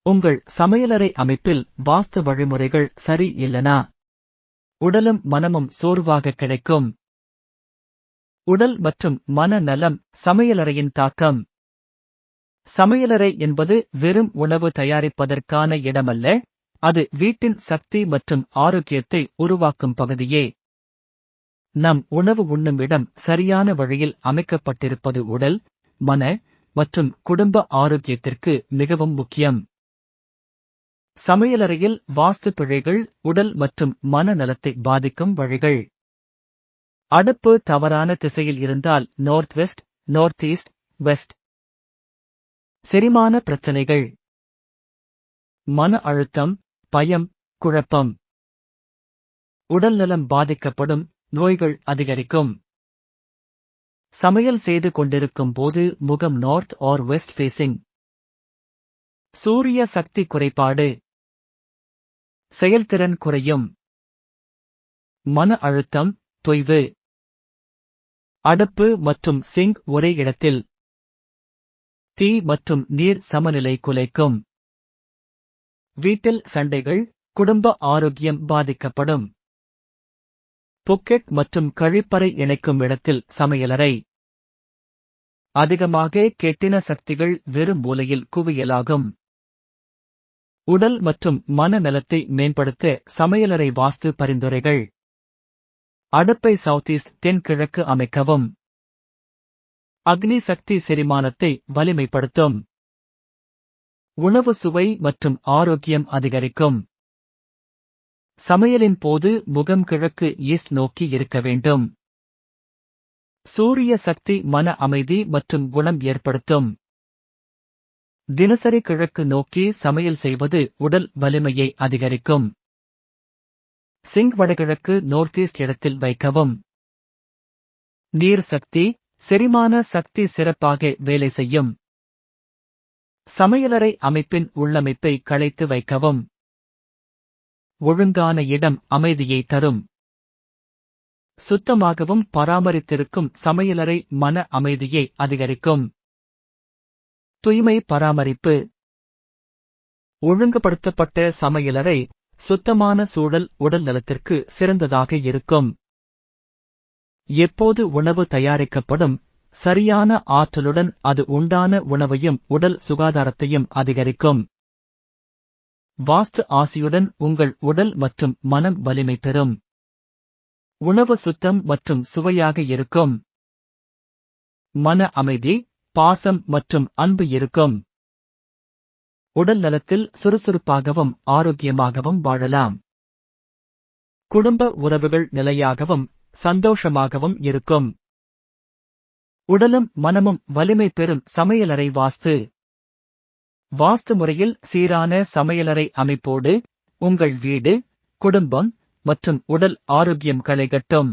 உங்கள் சமையலறை அமைப்பில் வாஸ்து வழிமுறைகள் சரி இல்லனா உடலும் மனமும் சோர்வாக கிடைக்கும். உடல் மற்றும் மன நலம். சமையலறையின் தாக்கம். சமையலறை என்பது வெறும் உணவு தயாரிப்பதற்கான இடமல்ல, அது வீட்டின் சக்தி மற்றும் ஆரோக்கியத்தை உருவாக்கும் பகுதியே. நம் உணவு உண்ணும் இடம் சரியான வழியில் அமைக்கப்பட்டிருப்பது உடல், மன மற்றும் குடும்ப ஆரோக்கியத்திற்கு மிகவும் முக்கியம். சமையலறையில் வாஸ்து பிழைகள் உடல் மற்றும் மன நலத்தை பாதிக்கும் வழிகள். அடுப்பு தவறான திசையில் இருந்தால் north west, north east, west. செரிமான பிரச்சனைகள், மன அழுத்தம், பயம், குழப்பம். உடல்நலம் பாதிக்கப்படும், நோய்கள் அதிகரிக்கும். சமையல் செய்து கொண்டிருக்கும் போது முகம் நார்த் ஆர் வெஸ்ட் ஃபேசிங். சூரிய சக்தி குறைபாடு. செயல்திறன் குறையும். மன அழுத்தம், தொய்வு. அடுப்பு மற்றும் சிங்க் ஒரே இடத்தில். தீ மற்றும் நீர் சமநிலை குலைக்கும். வீட்டில் சண்டைகள், குடும்ப ஆரோக்கியம் பாதிக்கப்படும். பொக்கெட் மற்றும் கழிப்பறை இணைக்கும் இடத்தில் சமையலறை. அதிகமாக கெட்டின சக்திகள் வெறும் மூலையில் குவியலாகும். உடல் மற்றும் மன நலத்தை மேம்படுத்த சமையலறை வாஸ்து பரிந்துரைகள். அடுப்பை சவுத் ஈஸ்ட் தென்கிழக்கு அமைக்கவும். அக்னி சக்தி செரிமானத்தை வலிமைப்படுத்தும். உணவு சுவை மற்றும் ஆரோக்கியம் அதிகரிக்கும். சமையலின் போது முகம் கிழக்கு ஈஸ்ட் நோக்கி இருக்க வேண்டும். சூரிய சக்தி மன அமைதி மற்றும் குணம் ஏற்படுத்தும். தினசரி கிழக்கு நோக்கி சமையல் செய்வது உடல் வலிமையை அதிகரிக்கும். சிங்க் வடகிழக்கு நார்த் ஈஸ்ட் இடத்தில் வைக்கவும். நீர் சக்தி, செரிமான சக்தி சிறப்பாக வேலை செய்யும். சமையலறை அமைப்பின் உள்ளமைப்பை களைத்து வைக்கவும். ஒழுங்கான இடம் அமைதியை தரும். சுத்தமாகவும் பராமரித்திருக்கும் சமையலறை மன அமைதியை அதிகரிக்கும். தூய்மை பராமரிப்பு. ஒழுங்குபடுத்தப்பட்ட சமையலறை, சுத்தமான சூழல் உடல் நலத்திற்கு சிறந்ததாக இருக்கும். எப்போது உணவு தயாரிக்கப்படும், சரியான ஆற்றலுடன் அது உண்டான உணவையும் உடல் சுகாதாரத்தையும் அதிகரிக்கும். வாஸ்து ஆசியுடன் உங்கள் உடல் மற்றும் மனம் வலிமை பெறும். உணவு சுத்தம் மற்றும் சுவையாக இருக்கும். மன அமைதி, பாசம் மற்றும் அன்பு இருக்கும். உடல் நலத்தில் சுறுசுறுப்பாகவும் ஆரோக்கியமாகவும் வாழலாம். குடும்ப உறவுகள் நிலையாகவும் சந்தோஷமாகவும் இருக்கும். உடலும் மனமும் வலிமை பெறும் சமையலறை வாஸ்து. வாஸ்து முறையில் சீரான சமையலறை அமைப்போடு உங்கள் வீடு, குடும்பம் மற்றும் உடல் ஆரோக்கியம் களைகட்டும்.